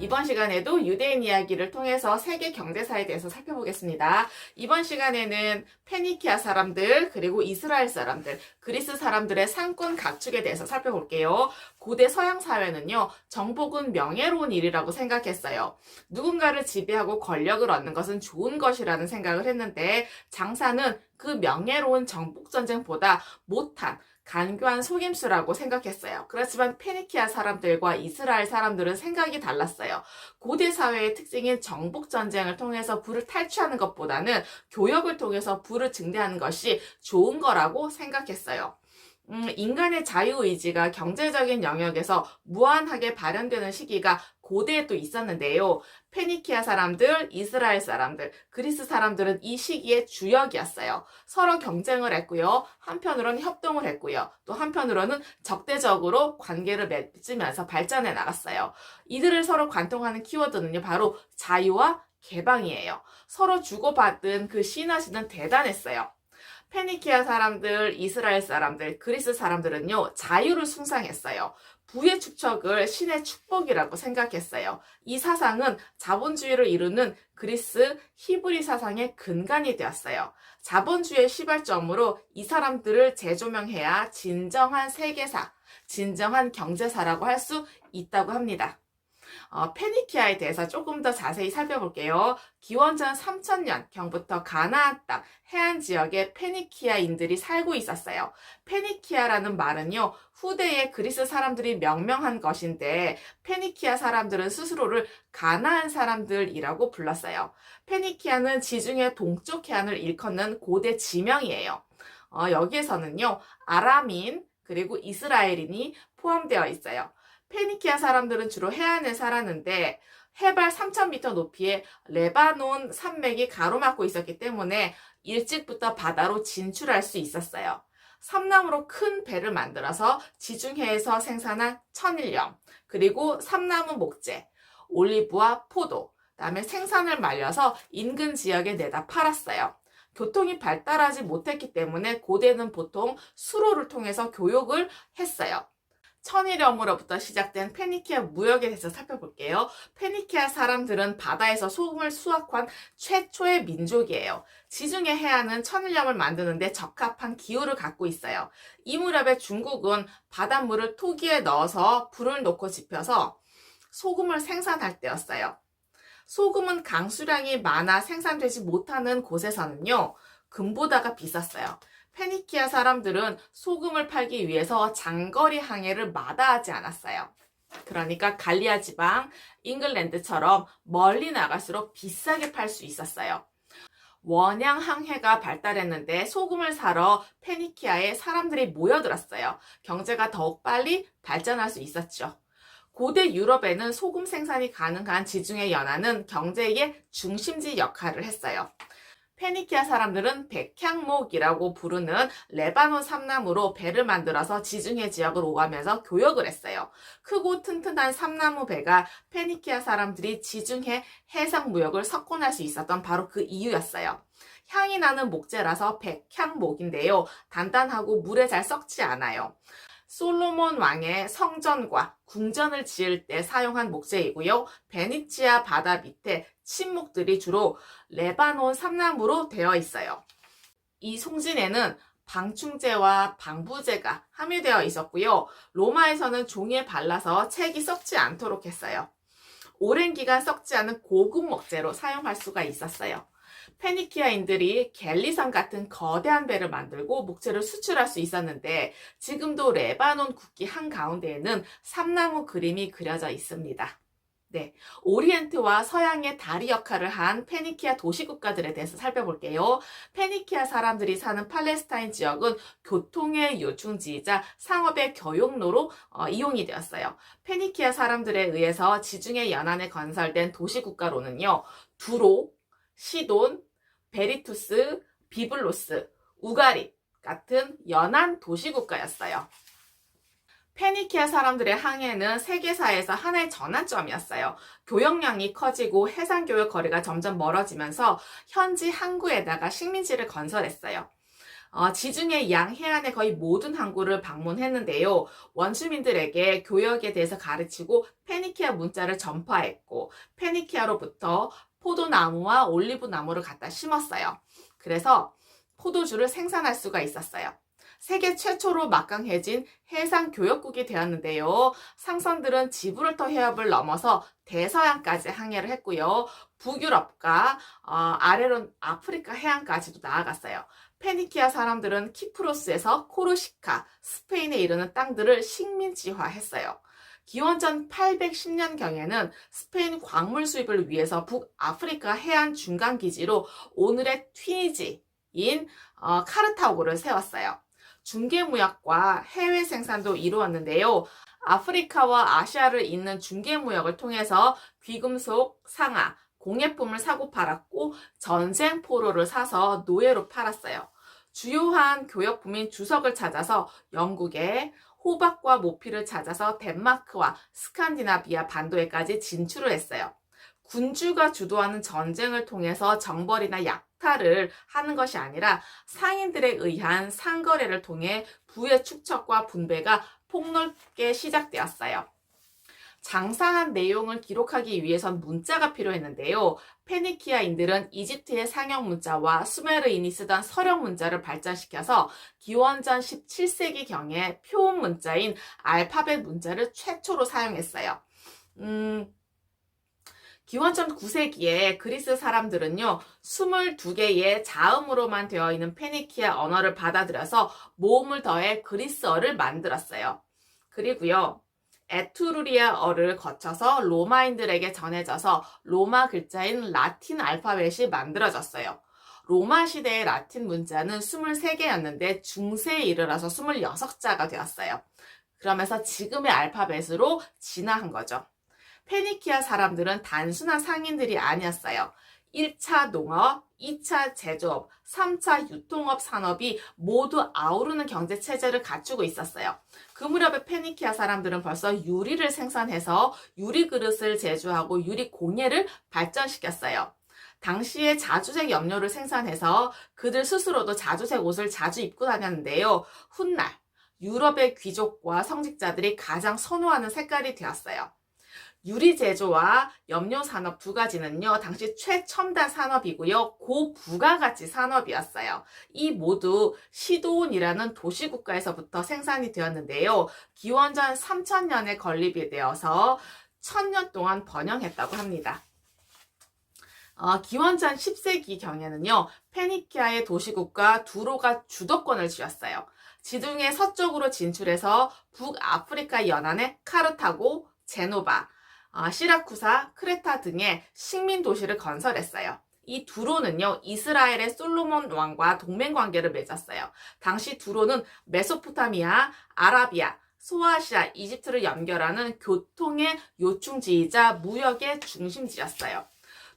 이번 시간에도 유대인 이야기를 통해서 세계 경제사에 대해서 살펴보겠습니다. 이번 시간에는 페니키아 사람들, 그리고 이스라엘 사람들, 그리스 사람들의 상권 각축에 대해서 살펴볼게요. 고대 서양 사회는요, 정복은 명예로운 일이라고 생각했어요. 누군가를 지배하고 권력을 얻는 것은 좋은 것이라는 생각을 했는데, 장사는 그 명예로운 정복 전쟁보다 못한 간교한 속임수라고 생각했어요. 그렇지만 페니키아 사람들과 이스라엘 사람들은 생각이 달랐어요. 고대 사회의 특징인 정복 전쟁을 통해서 부를 탈취하는 것보다는 교역을 통해서 부를 증대하는 것이 좋은 거라고 생각했어요. 인간의 자유의지가 경제적인 영역에서 무한하게 발현되는 시기가 고대에 또 있었는데요. 페니키아 사람들, 이스라엘 사람들, 그리스 사람들은 이 시기의 주역이었어요. 서로 경쟁을 했고요. 한편으로는 협동을 했고요. 또 한편으로는 적대적으로 관계를 맺으면서 발전해 나갔어요. 이들을 서로 관통하는 키워드는요, 바로 자유와 개방이에요. 서로 주고받은 그 시너지는 대단했어요. 페니키아 사람들, 이스라엘 사람들, 그리스 사람들은요, 자유를 숭상했어요. 부의 축적을 신의 축복이라고 생각했어요. 이 사상은 자본주의를 이루는 그리스 히브리 사상의 근간이 되었어요. 자본주의의 시발점으로 이 사람들을 재조명해야 진정한 세계사, 진정한 경제사라고 할 수 있다고 합니다. 페니키아에 대해서 조금 더 자세히 살펴볼게요. 기원전 3000년경부터 가나안 땅 해안 지역에 페니키아인들이 살고 있었어요. 페니키아라는 말은요, 후대에 그리스 사람들이 명명한 것인데 페니키아 사람들은 스스로를 가나안 사람들이라고 불렀어요. 페니키아는 지중해 동쪽 해안을 일컫는 고대 지명이에요. 여기에서는요, 아람인 그리고 이스라엘인이 포함되어 있어요. 페니키아 사람들은 주로 해안에 살았는데 해발 3000m 높이의 레바논 산맥이 가로막고 있었기 때문에 일찍부터 바다로 진출할 수 있었어요. 삼나무로 큰 배를 만들어서 지중해에서 생산한 천일염, 그리고 삼나무 목재, 올리브와 포도, 그다음에 생산을 말려서 인근 지역에 내다 팔았어요. 교통이 발달하지 못했기 때문에 고대는 보통 수로를 통해서 교역을 했어요. 천일염으로부터 시작된 페니키아 무역에 대해서 살펴볼게요. 페니키아 사람들은 바다에서 소금을 수확한 최초의 민족이에요. 지중해 해안은 천일염을 만드는데 적합한 기후를 갖고 있어요. 이 무렵에 중국은 바닷물을 토기에 넣어서 불을 놓고 지펴서 소금을 생산할 때였어요. 소금은 강수량이 많아 생산되지 못하는 곳에서는요, 금보다가 비쌌어요. 페니키아 사람들은 소금을 팔기 위해서 장거리 항해를 마다하지 않았어요. 그러니까 갈리아 지방, 잉글랜드처럼 멀리 나갈수록 비싸게 팔 수 있었어요. 원양 항해가 발달했는데 소금을 사러 페니키아에 사람들이 모여들었어요. 경제가 더욱 빨리 발전할 수 있었죠. 고대 유럽에는 소금 생산이 가능한 지중해 연안은 경제의 중심지 역할을 했어요. 페니키아 사람들은 백향목이라고 부르는 레바논 삼나무로 배를 만들어서 지중해 지역을 오가면서 교역을 했어요. 크고 튼튼한 삼나무 배가 페니키아 사람들이 지중해 해상 무역을 석권할 수 있었던 바로 그 이유였어요. 향이 나는 목재라서 백향목인데요. 단단하고 물에 잘 썩지 않아요. 솔로몬 왕의 성전과 궁전을 지을 때 사용한 목재이고요. 베니치아 바다 밑에 침묵들이 주로 레바논 삼나무로 되어 있어요. 이 송진에는 방충제와 방부제가 함유되어 있었고요. 로마에서는 종이에 발라서 책이 썩지 않도록 했어요. 오랜 기간 썩지 않은 고급 목재로 사용할 수가 있었어요. 페니키아인들이 갤리선 같은 거대한 배를 만들고 목재를 수출할 수 있었는데 지금도 레바논 국기 한가운데에는 삼나무 그림이 그려져 있습니다. 네, 오리엔트와 서양의 다리 역할을 한 페니키아 도시국가들에 대해서 살펴볼게요. 페니키아 사람들이 사는 팔레스타인 지역은 교통의 요충지이자 상업의 교역로로 이용이 되었어요. 페니키아 사람들에 의해서 지중해 연안에 건설된 도시국가로는요, 두로, 시돈, 베리투스, 비블로스, 우가리 같은 연안 도시국가였어요. 페니키아 사람들의 항해는 세계사에서 하나의 전환점이었어요. 교역량이 커지고 해상교역 거리가 점점 멀어지면서 현지 항구에다가 식민지를 건설했어요. 지중해 양해안의 거의 모든 항구를 방문했는데요. 원주민들에게 교역에 대해서 가르치고 페니키아 문자를 전파했고 페니키아로부터 포도나무와 올리브나무를 갖다 심었어요. 그래서 포도주를 생산할 수가 있었어요. 세계 최초로 막강해진 해상 교역국이 되었는데요. 상선들은 지브롤터 해협을 넘어서 대서양까지 항해를 했고요. 북유럽과 아래로 아프리카 해안까지도 나아갔어요. 페니키아 사람들은 키프로스에서 코르시카, 스페인에 이르는 땅들을 식민지화했어요. 기원전 810년경에는 스페인 광물 수입을 위해서 북아프리카 해안 중간 기지로 오늘의 튀니지인 카르타고를 세웠어요. 중개무역과 해외 생산도 이루었는데요. 아프리카와 아시아를 잇는 중개무역을 통해서 귀금속, 상아, 공예품을 사고 팔았고 전쟁 포로를 사서 노예로 팔았어요. 주요한 교역품인 주석을 찾아서 영국에, 호박과 모피를 찾아서 덴마크와 스칸디나비아 반도에까지 진출을 했어요. 군주가 주도하는 전쟁을 통해서 정벌이나 약탈을 하는 것이 아니라 상인들에 의한 상거래를 통해 부의 축적과 분배가 폭넓게 시작되었어요. 장사한 내용을 기록하기 위해선 문자가 필요했는데요. 페니키아인들은 이집트의 상형 문자와 수메르인이 쓰던 서령 문자를 발전시켜서 기원전 17세기경에 표음 문자인 알파벳 문자를 최초로 사용했어요. 기원전 9세기에 그리스 사람들은요, 22개의 자음으로만 되어 있는 페니키아 언어를 받아들여서 모음을 더해 그리스어를 만들었어요. 그리고요, 에투루리아어를 거쳐서 로마인들에게 전해져서 로마 글자인 라틴 알파벳이 만들어졌어요. 로마 시대의 라틴 문자는 23개였는데 중세에 이르러서 26자가 되었어요. 그러면서 지금의 알파벳으로 진화한 거죠. 페니키아 사람들은 단순한 상인들이 아니었어요. 1차 농업, 2차 제조업, 3차 유통업 산업이 모두 아우르는 경제 체제를 갖추고 있었어요. 그 무렵에 페니키아 사람들은 벌써 유리를 생산해서 유리 그릇을 제조하고 유리 공예를 발전시켰어요. 당시에 자주색 염료를 생산해서 그들 스스로도 자주색 옷을 자주 입고 다녔는데요. 훗날 유럽의 귀족과 성직자들이 가장 선호하는 색깔이 되었어요. 유리 제조와 염료 산업 두 가지는요, 당시 최첨단 산업이고요, 고부가가치 산업이었어요. 이 모두 시도온이라는 도시국가에서부터 생산이 되었는데요, 기원전 3000년에 건립이 되어서 1000년 동안 번영했다고 합니다. 기원전 10세기경에는요, 페니키아의 도시국가 두로가 주도권을 쥐었어요. 지중해 서쪽으로 진출해서 북아프리카 연안의 카르타고, 제노바, 시라쿠사, 크레타 등의 식민 도시를 건설했어요. 이 두로는요, 이스라엘의 솔로몬 왕과 동맹 관계를 맺었어요. 당시 두로는 메소포타미아, 아라비아, 소아시아, 이집트를 연결하는 교통의 요충지이자 무역의 중심지였어요.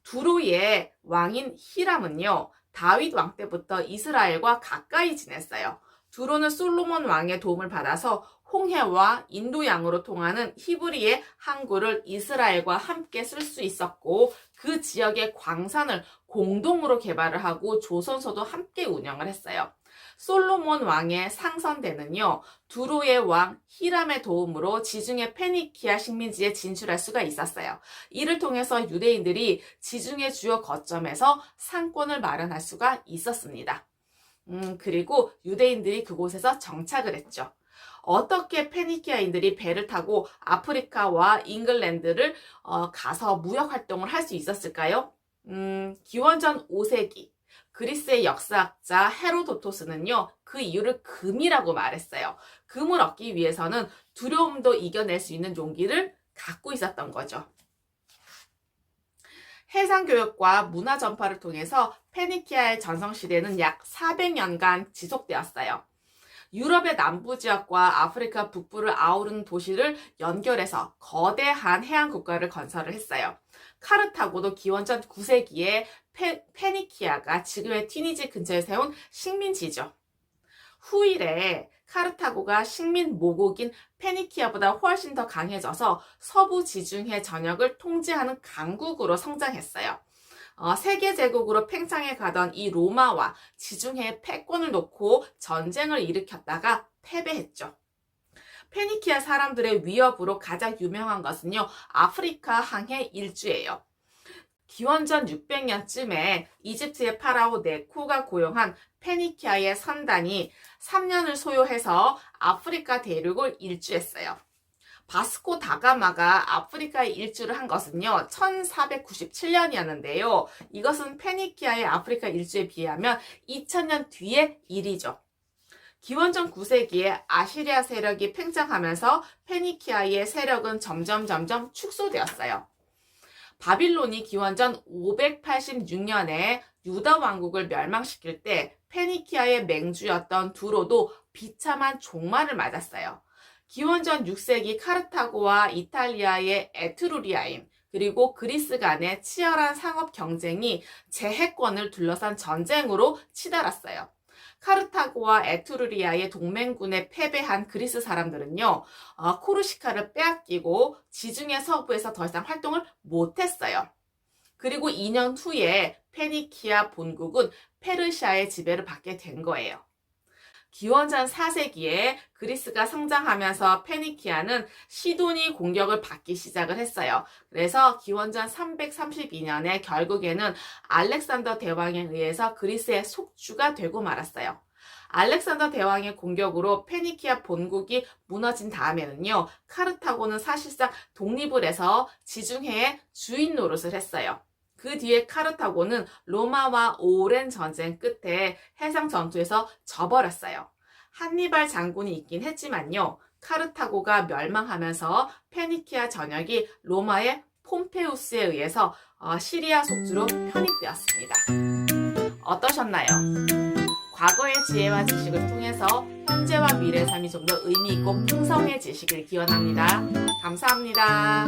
두로의 왕인 히람은요, 다윗 왕 때부터 이스라엘과 가까이 지냈어요. 두로는 솔로몬 왕의 도움을 받아서 홍해와 인도양으로 통하는 히브리의 항구를 이스라엘과 함께 쓸 수 있었고, 그 지역의 광산을 공동으로 개발을 하고 조선소도 함께 운영을 했어요. 솔로몬 왕의 상선대는요, 두로의 왕 히람의 도움으로 지중해 페니키아 식민지에 진출할 수가 있었어요. 이를 통해서 유대인들이 지중해 주요 거점에서 상권을 마련할 수가 있었습니다. 그리고 유대인들이 그곳에서 정착을 했죠. 어떻게 페니키아인들이 배를 타고 아프리카와 잉글랜드를 가서 무역 활동을 할 수 있었을까요? 기원전 5세기 그리스의 역사학자 헤로도토스는요, 그 이유를 금이라고 말했어요. 금을 얻기 위해서는 두려움도 이겨낼 수 있는 용기를 갖고 있었던 거죠. 해상교역과 문화 전파를 통해서 페니키아의 전성시대는 약 400년간 지속되었어요. 유럽의 남부 지역과 아프리카 북부를 아우르는 도시를 연결해서 거대한 해안 국가를 건설을 했어요. 카르타고도 기원전 9세기에 페니키아가 지금의 튀니지 근처에 세운 식민지죠. 후일에 카르타고가 식민 모국인 페니키아보다 훨씬 더 강해져서 서부 지중해 전역을 통제하는 강국으로 성장했어요. 세계 제국으로 팽창해 가던 이 로마와 지중해의 패권을 놓고 전쟁을 일으켰다가 패배했죠. 페니키아 사람들의 위협으로 가장 유명한 것은요, 아프리카 항해 일주예요. 기원전 600년쯤에 이집트의 파라오 네코가 고용한 페니키아의 선단이 3년을 소요해서 아프리카 대륙을 일주했어요. 바스코 다가마가 아프리카에 일주를 한 것은요, 1497년이었는데요. 이것은 페니키아의 아프리카 일주에 비하면 2000년 뒤의 일이죠. 기원전 9세기에 아시리아 세력이 팽창하면서 페니키아의 세력은 점점 축소되었어요. 바빌론이 기원전 586년에 유다 왕국을 멸망시킬 때 페니키아의 맹주였던 두로도 비참한 종말을 맞았어요. 기원전 6세기 카르타고와 이탈리아의 에트루리아인 그리고 그리스 간의 치열한 상업 경쟁이 제해권을 둘러싼 전쟁으로 치달았어요. 카르타고와 에트루리아의 동맹군에 패배한 그리스 사람들은요, 코르시카를 빼앗기고 지중해 서부에서 더 이상 활동을 못했어요. 그리고 2년 후에 페니키아 본국은 페르시아의 지배를 받게 된 거예요. 기원전 4세기에 그리스가 성장하면서 페니키아는 시돈이 공격을 받기 시작을 했어요. 그래서 기원전 332년에 결국에는 알렉산더 대왕에 의해서 그리스의 속주가 되고 말았어요. 알렉산더 대왕의 공격으로 페니키아 본국이 무너진 다음에는요, 카르타고는 사실상 독립을 해서 지중해의 주인 노릇을 했어요. 그 뒤에 카르타고는 로마와 오랜 전쟁 끝에 해상 전투에서 져버렸어요. 한니발 장군이 있긴 했지만요, 카르타고가 멸망하면서 페니키아 전역이 로마의 폼페우스에 의해서 시리아 속주로 편입되었습니다. 어떠셨나요? 과거의 지혜와 지식을 통해서 현재와 미래의 삶이 좀 더 의미 있고 풍성해지시길 기원합니다. 감사합니다.